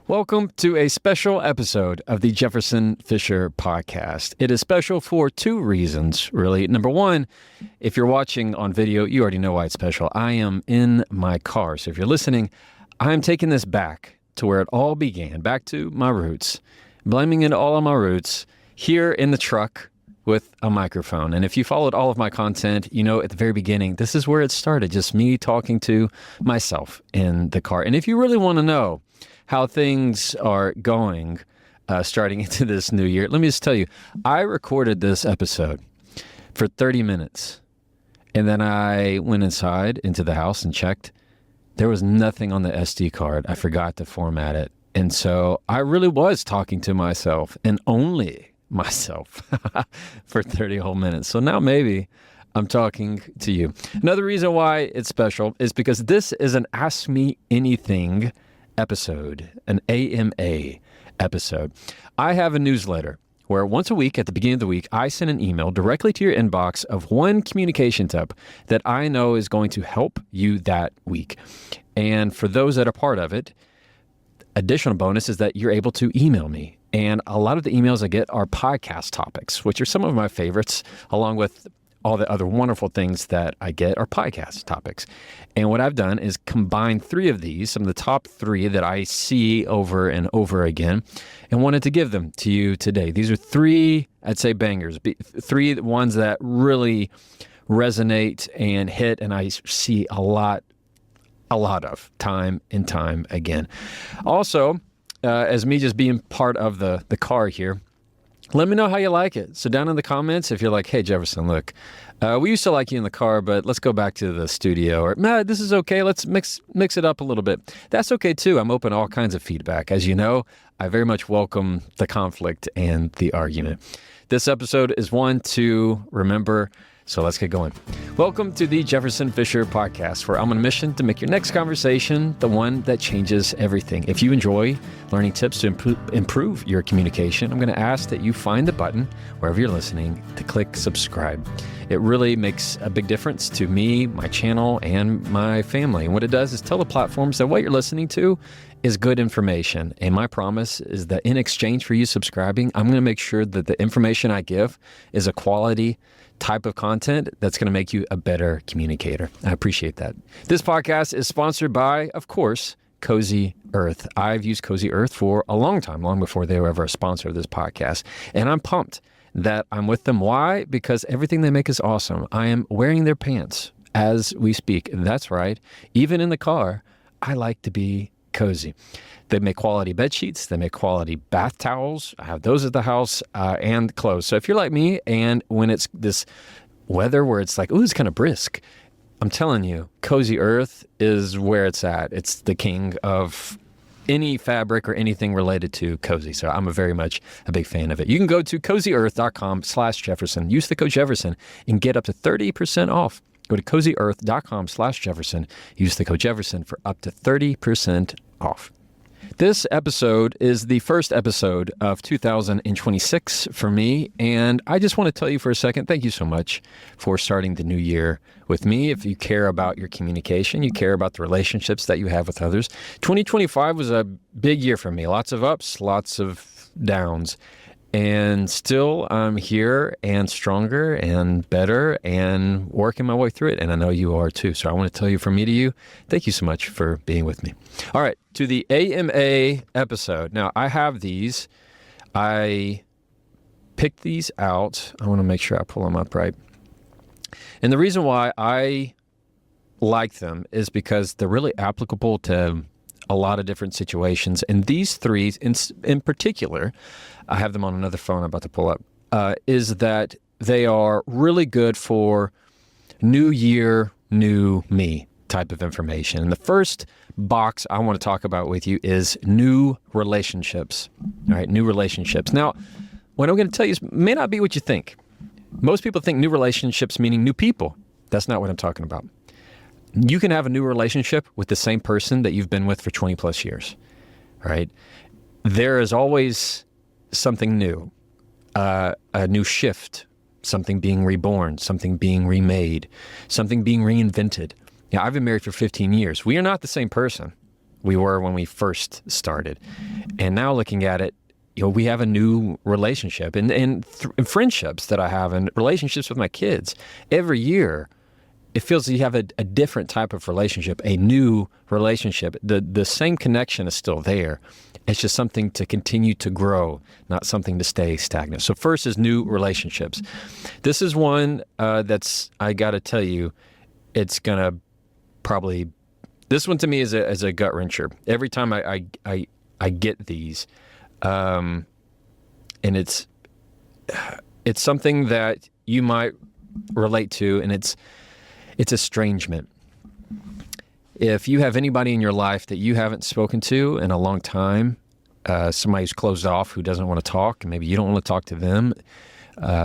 Welcome to a special episode of the Jefferson Fisher podcast. It is special for two reasons, really. Number one, if you're watching on video, you already know why it's special. I am in my car. So if you're listening, I'm taking this back to where it all began, back to my roots, blaming it all on my roots, here in the truck with a microphone. And if you followed all of my content, you know at the very beginning, this is where it started, just me talking to myself in the car. And if you really want to know how things are going starting into this new year, let me just tell you, I recorded this episode for 30 minutes. And then I went inside into the house and checked. There was nothing on the SD card. I forgot to format it. And so I really was talking to myself and only myself for 30 whole minutes. So now maybe I'm talking to you. Another reason why it's special is because this is an Ask Me Anything episode, an AMA episode. I have a newsletter where once a week at the beginning of the week, I send an email directly to your inbox of one communication tip that I know is going to help you that week. And for those that are part of it, additional bonus is that you're able to email me. And a lot of the emails I get are podcast topics, which are some of my favorites, along with all the other wonderful things that I get are podcast topics. And what I've done is combine three of these, some of the top three that I see over and over again, and wanted to give them to you today. These are three, I'd say, bangers, three ones that really resonate and hit, and I see a lot of time and time again. Also, as me just being part of the car here, let me know how you like it. So down in the comments, if you're like, hey, Jefferson, look, we used to like you in the car, but let's go back to the studio. Or, nah, this is okay. Let's mix it up a little bit. That's okay, too. I'm open to all kinds of feedback. As you know, I very much welcome the conflict and the argument. This episode is one to remember, so let's get going. Welcome to the Jefferson Fisher podcast, where I'm on a mission to make your next conversation the one that changes everything. If you enjoy learning tips to improve your communication, I'm going to ask that you find the button wherever you're listening to click subscribe. It really makes a big difference to me, my channel, and my family. And what it does is tell the platforms that what you're listening to is good information. And my promise is that in exchange for you subscribing, I'm going to make sure that the information I give is a quality type of content that's going to make you a better communicator. I appreciate that. This podcast is sponsored by, of course, Cozy Earth. I've used Cozy Earth for a long time, long before they were ever a sponsor of this podcast. And I'm pumped that I'm with them. Why? Because everything they make is awesome. I am wearing their pants as we speak. That's right. Even in the car, I like to be cozy. They make quality bed sheets. They make quality bath towels. I have those at the house and clothes. So if you're like me and when it's this weather where it's like, ooh, it's kind of brisk, I'm telling you, Cozy Earth is where it's at. It's the king of any fabric or anything related to cozy. So I'm very much a big fan of it. You can go to cozyearth.com/Jefferson. Use the code Jefferson and get up to 30% off. Go to cozyearth.com/Jefferson. Use the code Jefferson for up to 30% off. This episode is the first episode of 2026 for me, and I just want to tell you for a second, thank you so much for starting the new year with me. If you care about your communication, you care about the relationships that you have with others, 2025 was a big year for me. Lots of ups, lots of downs. And still, I'm here and stronger and better and working my way through it. And I know you are too. So I want to tell you from me to you, thank you so much for being with me. All right, to the AMA episode. Now, I have these. I picked these out. I want to make sure I pull them up right. And the reason why I like them is because they're really applicable to a lot of different situations. And these three in particular, I have them on another phone I'm about to pull up, is that they are really good for new year, new me type of information. And the first box I want to talk about with you is new relationships. All right, new relationships. Now, what I'm going to tell you may not be what you think. Most people think new relationships meaning new people. That's not what I'm talking about. You can have a new relationship with the same person that you've been with for 20 plus years, right? There is always something new, a new shift, something being reborn, something being remade, something being reinvented. I've been married for 15 years. We are not the same person. we were when we first started. And now looking at it, we have a new relationship and friendships that I have and relationships with my kids. Every year, it feels like you have a different type of relationship, a new relationship. The same connection is still there. It's just something to continue to grow, not something to stay stagnant. So first is new relationships. This is one that's, I got to tell you, it's going to probably, this one to me is a gut wrencher. Every time I get these, and it's something that you might relate to, and it's estrangement. If you have anybody in your life that you haven't spoken to in a long time, somebody who's closed off, who doesn't want to talk, and maybe you don't want to talk to them,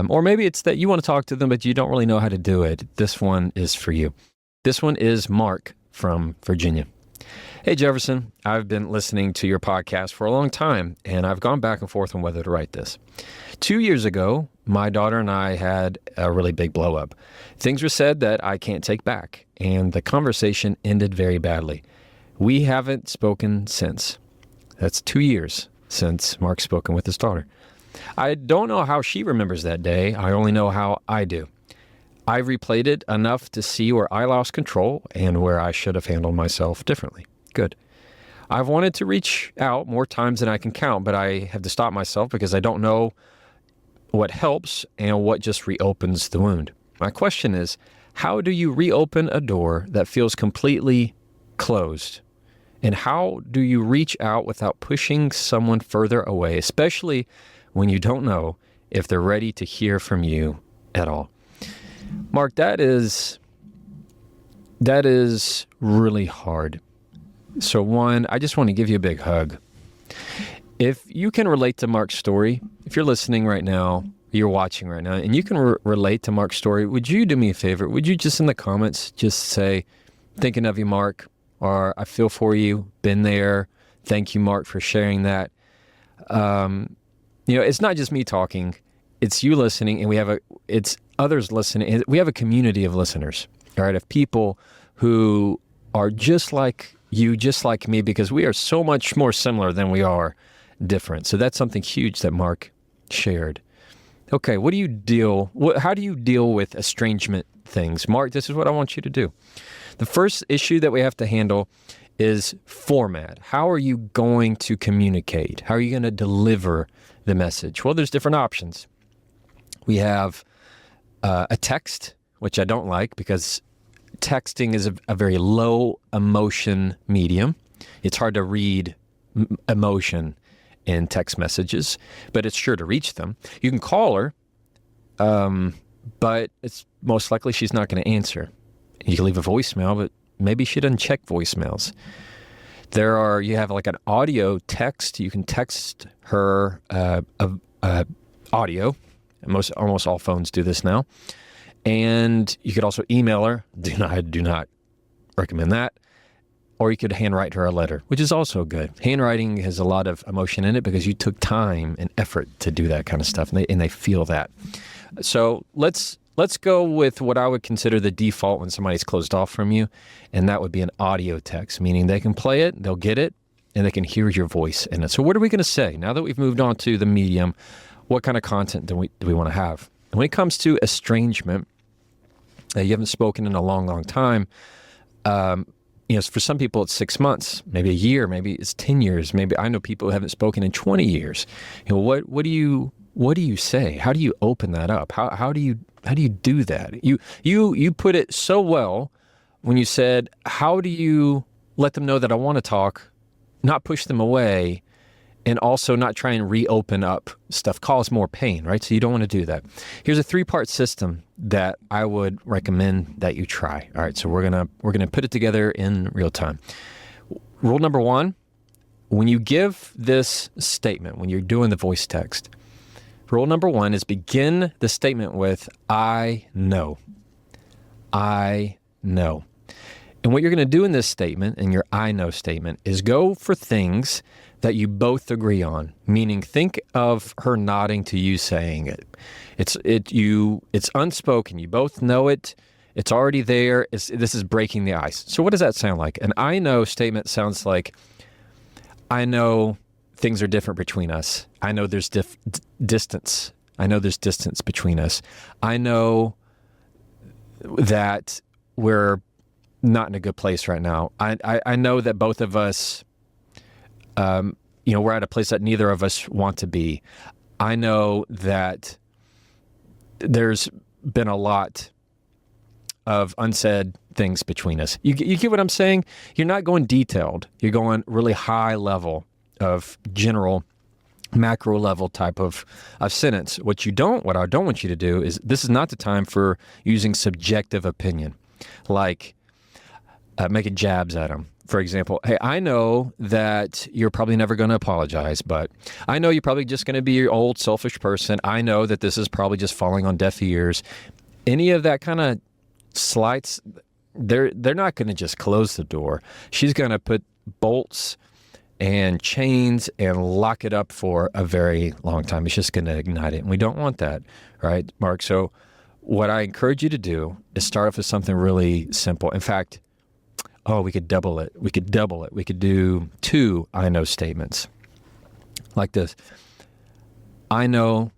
or maybe it's that you want to talk to them, but you don't really know how to do it, this one is for you. This one is Mark from Virginia. Hey, Jefferson, I've been listening to your podcast for a long time, and I've gone back and forth on whether to write this. 2 years ago, my daughter and I had a really big blow up. Things were said that I can't take back, and the conversation ended very badly. We haven't spoken since. That's 2 years since Mark's spoken with his daughter. I don't know how she remembers that day. I only know how I do. I've replayed it enough to see where I lost control and where I should have handled myself differently. Good. I've wanted to reach out more times than I can count, but I have to stop myself because I don't know what helps and what just reopens the wound. My question is, how do you reopen a door that feels completely closed? And how do you reach out without pushing someone further away, especially when you don't know if they're ready to hear from you at all? Mark, that is really hard. So one, I just want to give you a big hug. If you can relate to Mark's story, if you're listening right now, you're watching right now, and you can relate to Mark's story, would you do me a favor? Would you just in the comments just say, thinking of you, Mark, or I feel for you, been there. Thank you, Mark, for sharing that. It's not just me talking, it's you listening, and it's others listening. We have a community of listeners, all right, of people who are just like you, just like me, because we are so much more similar than we are different. So that's something huge that Mark shared. Okay, how do you deal with estrangement things? Mark, this is what I want you to do. The first issue that we have to handle is format. How are you going to communicate? How are you going to deliver the message? Well, there's different options. We have a text, which I don't like because texting is a very low emotion medium. It's hard to read emotion in text messages, but it's sure to reach them. You can call her, but it's most likely she's not going to answer. You can leave a voicemail, but maybe she doesn't check voicemails. You have like an audio text. You can text her audio. Almost all phones do this now. And you could also email her. Do not recommend that. Or you could handwrite her a letter, which is also good. Handwriting has a lot of emotion in it because you took time and effort to do that kind of stuff, and they feel that. So let's go with what I would consider the default when somebody's closed off from you, and that would be an audio text, meaning they can play it, they'll get it, and they can hear your voice in it. So what are we going to say? Now that we've moved on to the medium, what kind of content do we want to have? And when it comes to estrangement, you haven't spoken in a long, long time. For some people it's 6 months, maybe a year, maybe it's 10 years. Maybe I know people who haven't spoken in 20 years. What do you say? How do you open that up? How do you do that? You put it so well when you said, how do you let them know that I want to talk, not push them away, and also not try and reopen up stuff, cause more pain, right? So you don't want to do that. Here's a 3-part system that I would recommend that you try. All right, so we're gonna put it together in real time. Rule number 1, when you give this statement, when you're doing the voice text, rule number 1 is begin the statement with, I know. I know. And what you're going to do in this statement, in your I know statement, is go for things that you both agree on. Meaning, think of her nodding to you saying it. It's unspoken. You both know it. It's already there. This is breaking the ice. So what does that sound like? An I know statement sounds like, I know things are different between us. I know there's distance. I know there's distance between us. I know that we're not in a good place right now. I know that both of us, we're at a place that neither of us want to be. I know that there's been a lot of unsaid things between us. You get what I'm saying? You're not going detailed. You're going really high level of general, macro level type of sentence. What I don't want you to do is, this is not the time for using subjective opinion, like making jabs at them. For example, hey, I know that you're probably never going to apologize, but I know you're probably just going to be your old selfish person. I know that this is probably just falling on deaf ears. Any of that kind of slights, they're not going to just close the door. She's going to put bolts and chains and lock it up for a very long time. It's just going to ignite it. And we don't want that, right, Mark? So what I encourage you to do is start off with something really simple. In fact, we could double it. We could do 2 I know statements like this. I know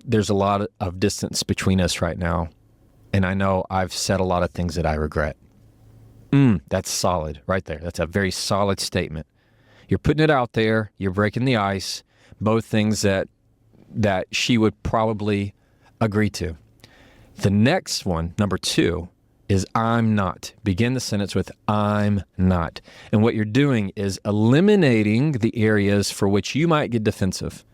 there's a lot of distance between us right now. And I know I've said a lot of things that I regret. That's solid right there. That's a very solid statement. You're putting it out there. You're breaking the ice. Both things that she would probably agree to. The next one, number 2, is I'm not. Begin the sentence with I'm not. And what you're doing is eliminating the areas for which you might get defensive.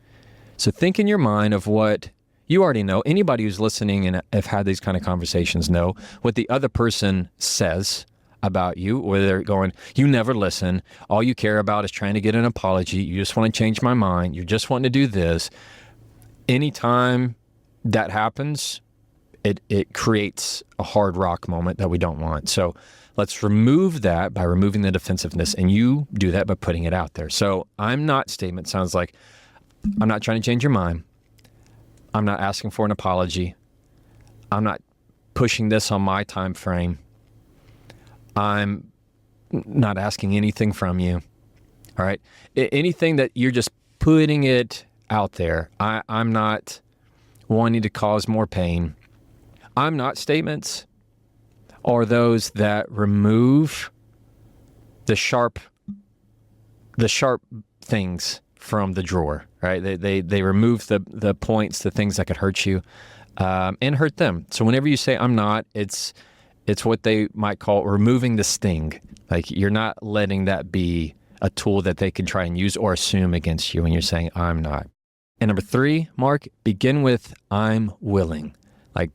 So think in your mind of what you already know. Anybody who's listening and have had these kind of conversations know what the other person says about you, or they're going, you never listen. All you care about is trying to get an apology. You just want to change my mind. You're just wanting to do this. Anytime that happens, it creates a hard rock moment that we don't want. So let's remove that by removing the defensiveness, and you do that by putting it out there. So I'm not statement sounds like, I'm not trying to change your mind. I'm not asking for an apology. I'm not pushing this on my time frame. I'm not asking anything from you. All right. Anything that you're just putting it out there. I'm not wanting to cause more pain. I'm not statements are those that remove the sharp things from the drawer, right? They remove the points, the things that could hurt you, and hurt them. So whenever you say I'm not, it's what they might call removing the sting. Like you're not letting that be a tool that they can try and use or assume against you when you're saying I'm not. And number 3, Mark, begin with I'm willing. Like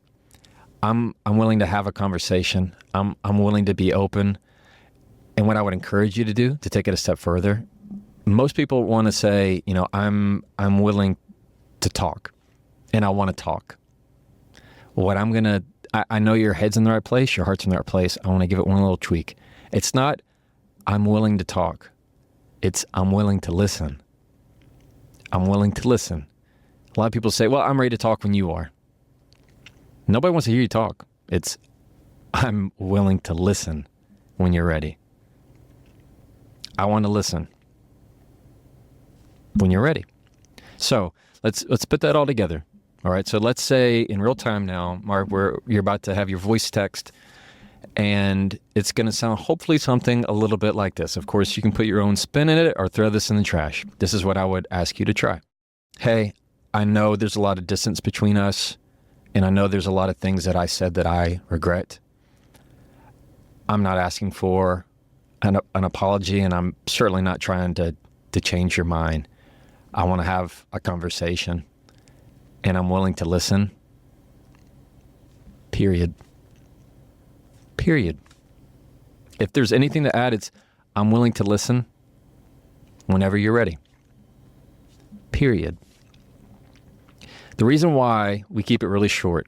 I'm willing to have a conversation. I'm willing to be open. And what I would encourage you to do to take it a step further, most people want to say, I'm willing to talk, and I want to talk. What I know your head's in the right place, your heart's in the right place. I want to give it one little tweak. It's not, I'm willing to talk. It's, I'm willing to listen. I'm willing to listen. A lot of people say, well, I'm ready to talk when you are. Nobody wants to hear you talk. It's, I'm willing to listen when you're ready. I want to listen when you're ready. So let's put that all together. All right. So let's say in real time now, Mark, you're about to have your voice text, and it's going to sound hopefully something a little bit like this. Of course, you can put your own spin in it or throw this in the trash. This is what I would ask you to try. Hey, I know there's a lot of distance between us, and I know there's a lot of things that I said that I regret. I'm not asking for an apology, and I'm certainly not trying to change your mind. I want to have a conversation, and I'm willing to listen. Period. If there's anything to add, it's I'm willing to listen whenever you're ready. Period. The reason why we keep it really short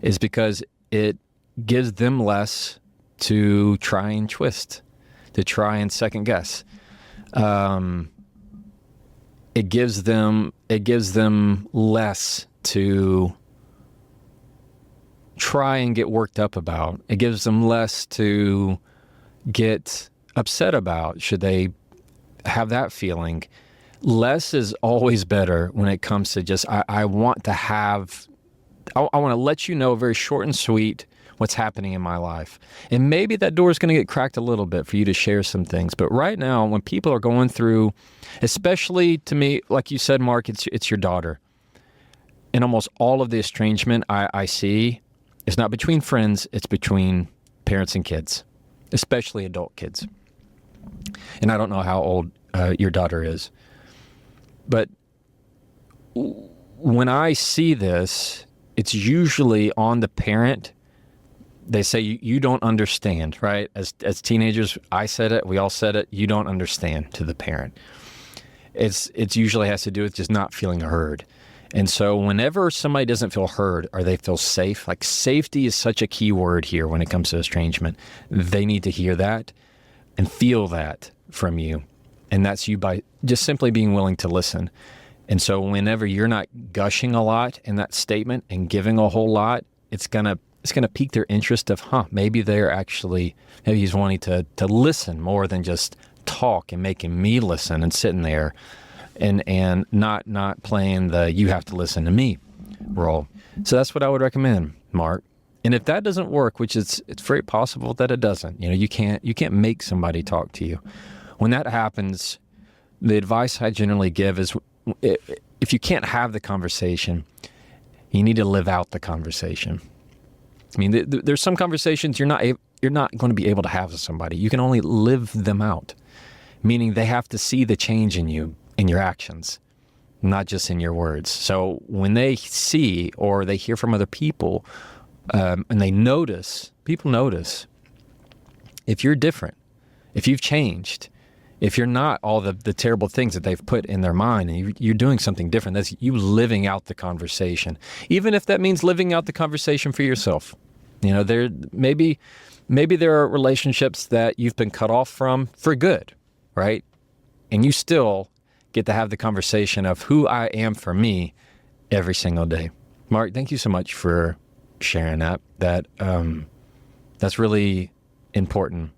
is because it gives them less to try and twist, to try and second guess. It gives them less to try and get worked up about. It gives them less to get upset about should they have that feeling. Less is always better when it comes to just, I want to let you know very short and sweet what's happening in my life. And maybe that door is going to get cracked a little bit for you to share some things. But right now, when people are going through, especially to me, like you said, Mark, it's your daughter. And almost all of the estrangement I see is not between friends, it's between parents and kids, especially adult kids. And I don't know how old your daughter is. But when I see this, it's usually on the parent. They say, you don't understand, right? As teenagers, I said it, we all said it, you don't understand to the parent. It's usually has to do with just not feeling heard. And so whenever somebody doesn't feel heard or they feel safe, like safety is such a key word here when it comes to estrangement. They need to hear that and feel that from you. And that's you by just simply being willing to listen. And so whenever you're not gushing a lot in that statement and giving a whole lot, it's gonna pique their interest of, maybe he's wanting to listen more than just talk and making me listen and sitting there and not playing the you have to listen to me role. So that's what I would recommend, Mark. And if that doesn't work, which it's very possible that it doesn't, you can't make somebody talk to you. When that happens, the advice I generally give is if you can't have the conversation, you need to live out the conversation. I mean, there's some conversations you're not going to be able to have with somebody. You can only live them out, meaning they have to see the change in you, in your actions, not just in your words. So when they see or they hear from other people and they notice, people notice if you're different, if you've changed, if you're not all the terrible things that they've put in their mind and you're doing something different, that's you living out the conversation. Even if that means living out the conversation for yourself. There maybe there are relationships that you've been cut off from for good, right? And you still get to have the conversation of who I am for me every single day. Mark, thank you so much for sharing that. That's really important.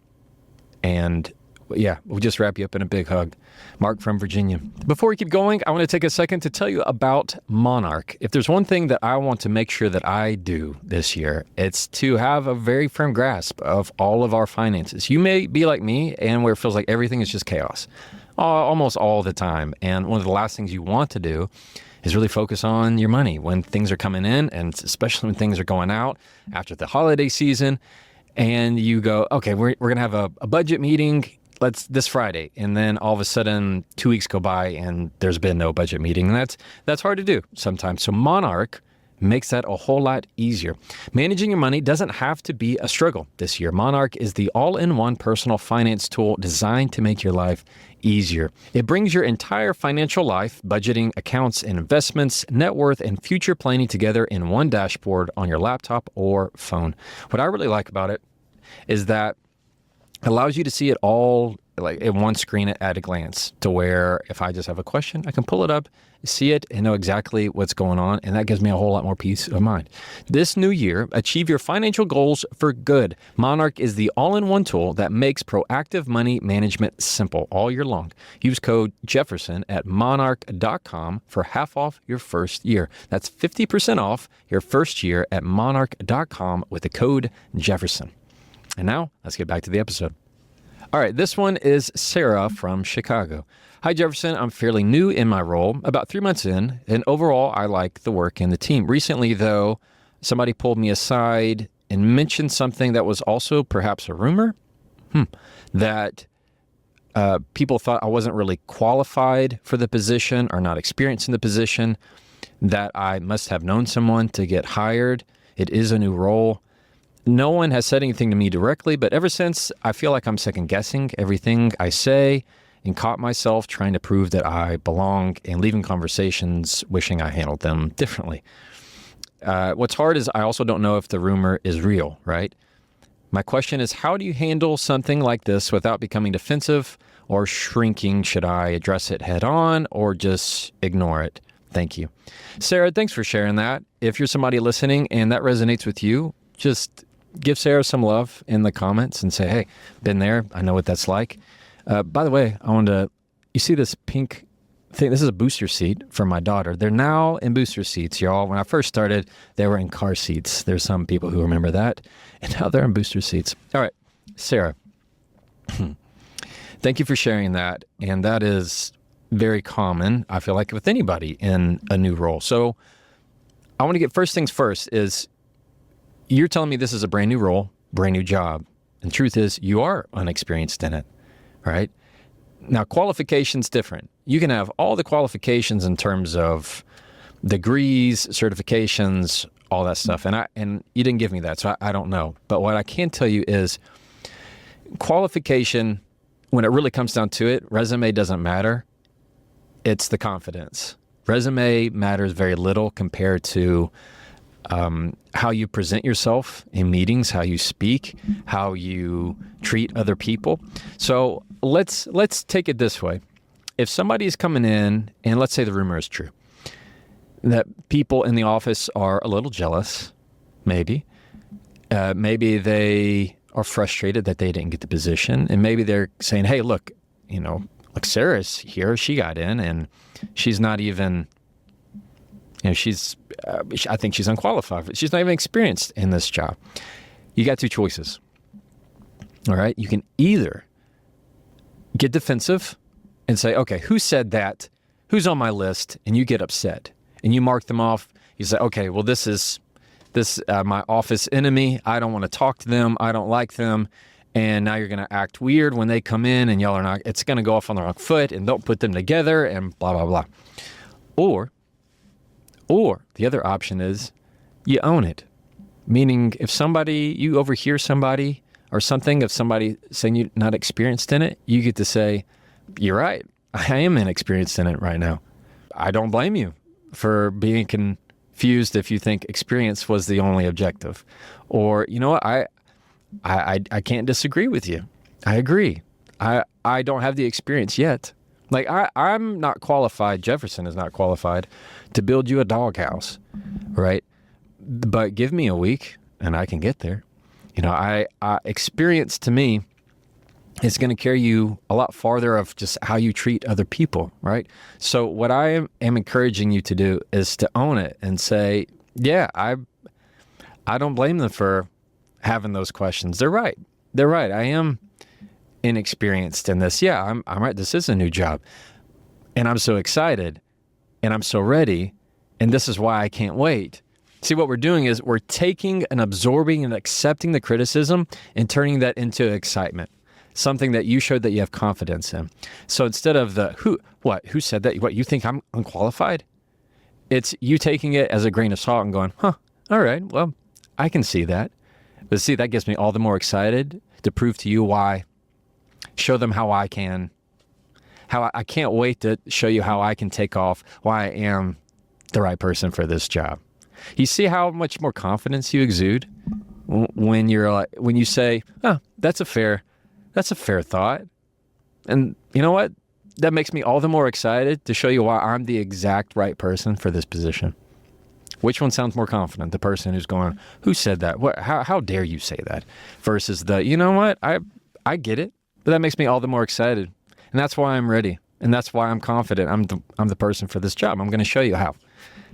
And yeah, we'll just wrap you up in a big hug. Mark from Virginia. Before we keep going, I want to take a second to tell you about Monarch. If there's one thing that I want to make sure that I do this year, it's to have a very firm grasp of all of our finances. You may be like me and where it feels like everything is just chaos almost all the time. And one of the last things you want to do is really focus on your money when things are coming in, and especially when things are going out after the holiday season. And you go, okay, we're going to have a budget meeting this Friday. And then all of a sudden 2 weeks go by and there's been no budget meeting. And that's hard to do sometimes. So Monarch makes that a whole lot easier. Managing your money doesn't have to be a struggle this year. Monarch is the all-in-one personal finance tool designed to make your life easier. It brings your entire financial life, budgeting, accounts, and investments, net worth, and future planning together in one dashboard on your laptop or phone. What I really like about it is that it allows you to see it all like in one screen at a glance, to where if I just have a question, I can pull it up, see it, and know exactly what's going on. And that gives me a whole lot more peace of mind. This new year, achieve your financial goals for good. Monarch is the all-in-one tool that makes proactive money management simple all year long. Use code Jefferson at monarch.com for half off your first year. That's 50% off your first year at monarch.com with the code Jefferson. And now, let's get back to the episode. All right, this one is Sarah from Chicago. Hi, Jefferson. I'm fairly new in my role, about 3 months in, and overall, I like the work and the team. Recently, though, somebody pulled me aside and mentioned something that was also perhaps a rumor, that people thought I wasn't really qualified for the position or not experienced in the position, that I must have known someone to get hired. It is a new role. No one has said anything to me directly, but ever since, I feel like I'm second-guessing everything I say and caught myself trying to prove that I belong and leaving conversations wishing I handled them differently. What's hard is I also don't know if the rumor is real, right? My question is, how do you handle something like this without becoming defensive or shrinking? Should I address it head on or just ignore it? Thank you. Sarah, thanks for sharing that. If you're somebody listening and that resonates with you, just give Sarah some love in the comments and say, hey, been there. I know what that's like. By the way, you see this pink thing? This is a booster seat for my daughter. They're now in booster seats, y'all. When I first started, they were in car seats. There's some people who remember that. And now they're in booster seats. All right, Sarah, thank you for sharing that. And that is very common, I feel like, with anybody in a new role. So I want to get first things first is you're telling me this is a brand new role, brand new job. And truth is you are unexperienced in it, right? Now, qualifications different. You can have all the qualifications in terms of degrees, certifications, all that stuff. And you didn't give me that, so I don't know. But what I can tell you is qualification, when it really comes down to it, resume doesn't matter. It's the confidence. Resume matters very little compared to how you present yourself in meetings, how you speak, how you treat other people. So let's take it this way. If somebody's coming in, and let's say the rumor is true, that people in the office are a little jealous, maybe they are frustrated that they didn't get the position, and maybe they're saying, hey, look, like Sarah's here, she got in, and she's not even, I think she's unqualified. She's not even experienced in this job. You got two choices. All right. You can either get defensive and say, okay, who said that? Who's on my list? And you get upset and you mark them off. You say, okay, well, this is my office enemy. I don't want to talk to them. I don't like them. And now you're going to act weird when they come in and y'all are not, it's going to go off on the wrong foot and don't put them together and blah, blah, blah. Or the other option is you own it. Meaning if you overhear somebody or something, if somebody saying you're not experienced in it, you get to say, you're right. I am inexperienced in it right now. I don't blame you for being confused if you think experience was the only objective. Or, you know what, I can't disagree with you. I agree. I don't have the experience yet. Like I'm not qualified. Jefferson is not qualified to build you a doghouse, right? But give me a week and I can get there. Experience to me is going to carry you a lot farther of just how you treat other people, right? So what I am encouraging you to do is to own it and say, yeah, I don't blame them for having those questions. They're right. I am inexperienced in this. Yeah, I'm right. This is a new job. And I'm so excited and I'm so ready. And this is why I can't wait. See, what we're doing is we're taking and absorbing and accepting the criticism and turning that into excitement, something that you showed that you have confidence in. So instead of who said that? What, you think I'm unqualified? It's you taking it as a grain of salt and going, all right, well, I can see that. But see, that gets me all the more excited to prove to you why. Show them how I can't wait to show you how I can take off, why I am the right person for this job. You see how much more confidence you exude when you say, oh, that's a fair thought. And you know what? That makes me all the more excited to show you why I'm the exact right person for this position. Which one sounds more confident? The person who's going, who said that? How dare you say that? Versus you know what? I get it, but that makes me all the more excited. And that's why I'm ready. And that's why I'm confident. I'm the person for this job. I'm going to show you how.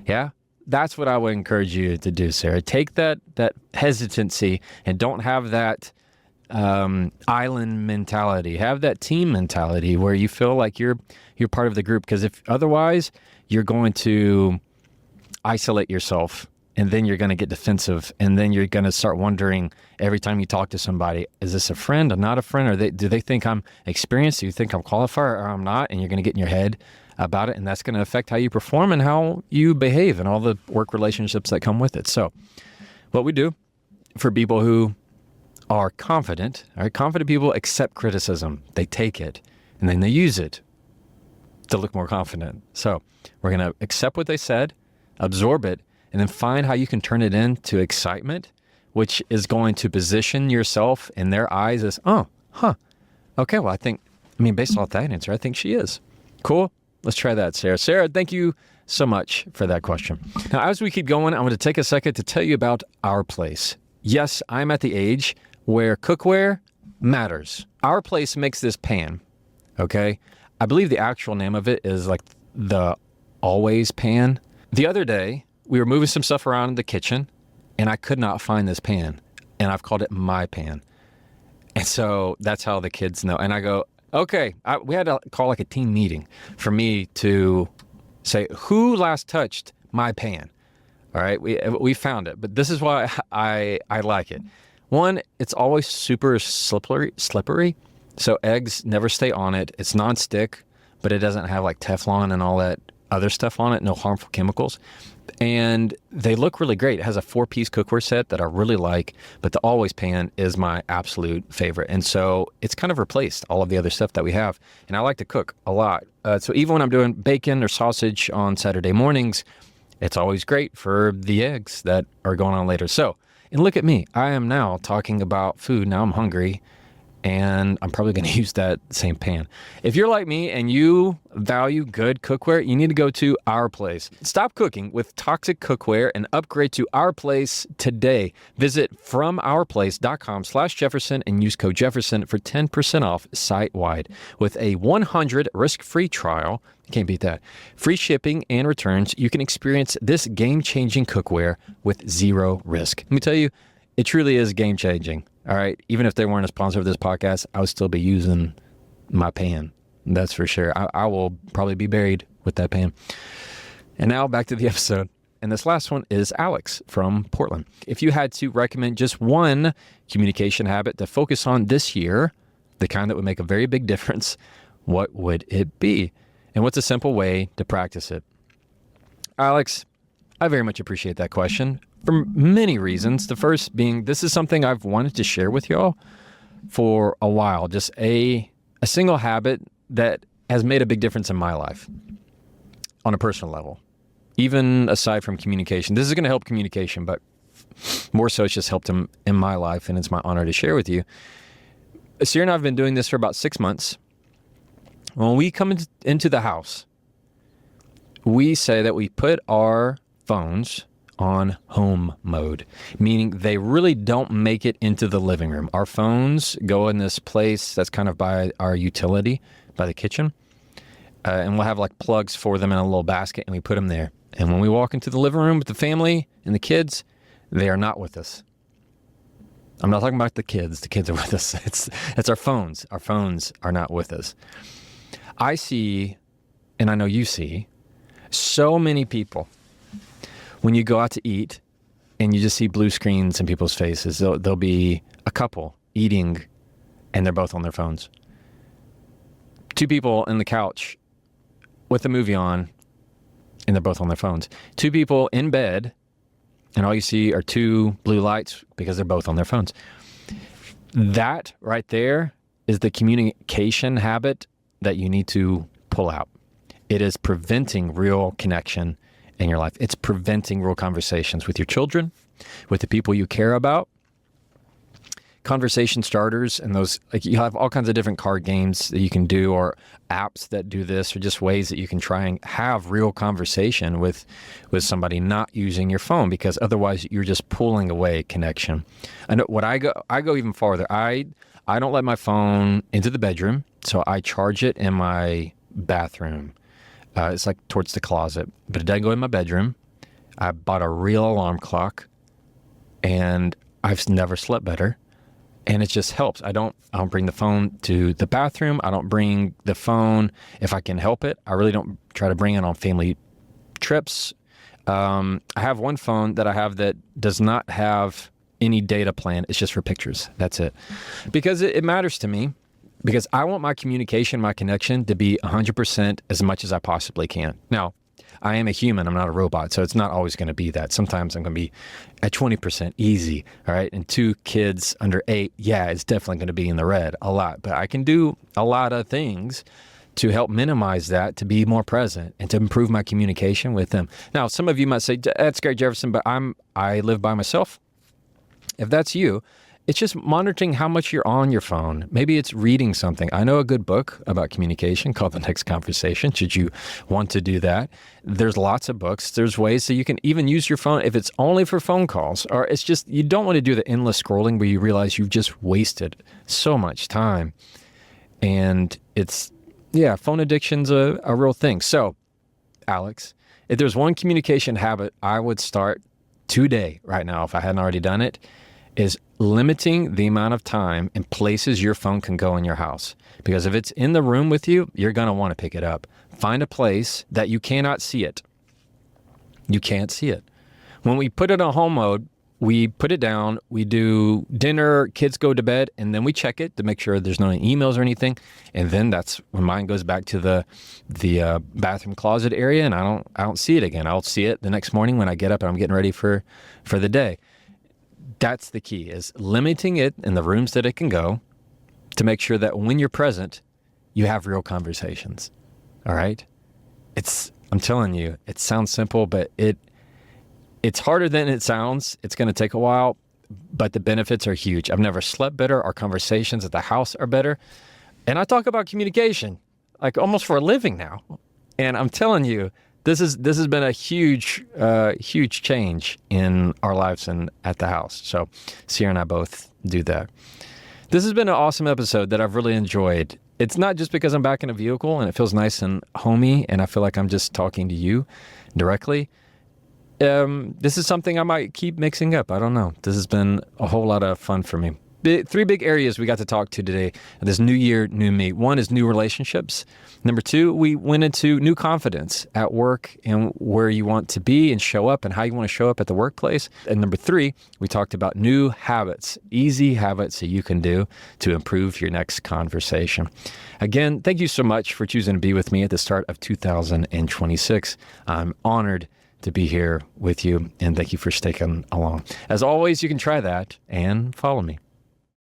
Yeah? That's what I would encourage you to do, Sarah. Take that hesitancy and don't have that island mentality. Have that team mentality where you feel like you're part of the group. Because if otherwise, you're going to isolate yourself, and then you're going to get defensive, and then you're going to start wondering every time you talk to somebody, is this a friend or not a friend? Or do they think I'm experienced? Do you think I'm qualified or I'm not? And you're going to get in your head about it, and that's going to affect how you perform and how you behave and all the work relationships that come with it. So what we do for people who are confident, all right, confident people accept criticism. They take it, and then they use it to look more confident. So we're going to accept what they said, absorb it, and then find how you can turn it into excitement, which is going to position yourself in their eyes as, okay, well, based off that answer, I think she is. Cool. Let's try that, Sarah. Sarah, thank you so much for that question. Now, as we keep going, I'm going to take a second to tell you about Our Place. Yes, I'm at the age where cookware matters. Our Place makes this pan, okay? I believe the actual name of it is like the Always pan. The other day, we were moving some stuff around in the kitchen, and I could not find this pan, and I've called it my pan. And so that's how the kids know. And I go, okay, we had to call like a team meeting for me to say, who last touched my pan? All right, we found it, but this is why I like it. One, it's always super slippery, so eggs never stay on it. It's nonstick, but it doesn't have like Teflon and all that other stuff on it, no harmful chemicals. And they look really great. It has a 4-piece cookware set that I really like, but the Always pan is my absolute favorite. And so it's kind of replaced all of the other stuff that we have. And I like to cook a lot. So even when I'm doing bacon or sausage on Saturday mornings, it's always great for the eggs that are going on later. So, and look at me. I am now talking about food. Now I'm hungry. And I'm probably going to use that same pan. If you're like me and you value good cookware, you need to go to Our Place. Stop cooking with toxic cookware and upgrade to Our Place today. Visit FromOurPlace.com/Jefferson and use code Jefferson for 10% off site-wide. With a 100 risk-free trial, you can't beat that, free shipping and returns, you can experience this game-changing cookware with zero risk. Let me tell you, it truly is game-changing. All right. Even if they weren't a sponsor of this podcast, I would still be using my pan. That's for sure. I will probably be buried with that pan. And now back to the episode. And this last one is Alex from Portland. If you had to recommend just one communication habit to focus on this year, the kind that would make a very big difference, what would it be? And what's a simple way to practice it? Alex, I very much appreciate that question. For many reasons. The first being, this is something I've wanted to share with y'all for a while. Just a single habit that has made a big difference in my life on a personal level, even aside from communication. This is going to help communication, but more so it's just helped him in my life, and it's my honor to share with you. Sierra and I have been doing this for about 6 months. When we come into the house, we say that we put our phones on home mode, meaning they really don't make it into the living room. Our phones go in this place that's kind of by our utility, by the kitchen, and we'll have like plugs for them in a little basket, and we put them there. And when we walk into the living room with the family and the kids, they are not with us. I'm not talking about the kids. The kids are with us. It's our phones. Our phones are not with us. I see, and I know you see, so many people when you go out to eat and you just see blue screens in people's faces. There'll be a couple eating and they're both on their phones. 2 people in the couch with a movie on and they're both on their phones. 2 people in bed and all you see are 2 blue lights because they're both on their phones. That right there is the communication habit that you need to pull out. It is preventing real connection in your life. It's preventing real conversations with your children, with the people you care about. Conversation starters and those, like, you have all kinds of different card games that you can do, or apps that do this, or just ways that you can try and have real conversation with somebody, not using your phone, because otherwise you're just pulling away connection. And what I go even farther. I don't let my phone into the bedroom, so I charge it in my bathroom. It's like towards the closet, but it doesn't go in my bedroom. I bought a real alarm clock, and I've never slept better. And it just helps. I don't bring the phone to the bathroom. I don't bring the phone if I can help it. I really don't try to bring it on family trips. I have one phone that I have that does not have any data plan. It's just for pictures. That's it. Because it matters to me. Because I want my communication, my connection to be 100% as much as I possibly can. Now, I am a human. I'm not a robot, so it's not always going to be that. Sometimes I'm going to be at 20% easy, all right? And 2 kids under 8, yeah, it's definitely going to be in the red a lot. But I can do a lot of things to help minimize that, to be more present, and to improve my communication with them. Now, some of you might say, that's great, Jefferson, but I live by myself. If that's you, it's just monitoring how much you're on your phone. Maybe it's reading something. I know a good book about communication called The Next Conversation, should you want to do that. There's lots of books. There's ways so you can even use your phone if it's only for phone calls, or it's just, you don't want to do the endless scrolling where you realize you've just wasted so much time. And phone addiction's a real thing. So, Alex, if there's one communication habit I would start today, right now, if I hadn't already done it, is limiting the amount of time and places your phone can go in your house. Because if it's in the room with you, you're going to want to pick it up. Find a place that you cannot see it. You can't see it. When we put it on home mode, we put it down, we do dinner, kids go to bed, and then we check it to make sure there's no emails or anything. And then that's when mine goes back to the bathroom closet area, and I don't see it again. I'll see it the next morning when I get up and I'm getting ready for the day. That's the key, is limiting it in the rooms that it can go to make sure that when you're present, you have real conversations. All right? I'm telling you, it sounds simple, but it's harder than it sounds. It's going to take a while, but the benefits are huge. I've never slept better. Our conversations at the house are better. And I talk about communication like almost for a living now. And I'm telling you, this has been a huge change in our lives and at the house. So Sierra and I both do that. This has been an awesome episode that I've really enjoyed. It's not just because I'm back in a vehicle and it feels nice and homey and I feel like I'm just talking to you directly. This is something I might keep mixing up. I don't know. This has been a whole lot of fun for me. Three big areas we got to talk to today. This new year, new me. One is new relationships. Number two, we went into new confidence at work and where you want to be and show up and how you want to show up at the workplace. And number three, we talked about new habits, easy habits that you can do to improve your next conversation. Again, thank you so much for choosing to be with me at the start of 2026. I'm honored to be here with you, and thank you for sticking along. As always, you can try that and follow me.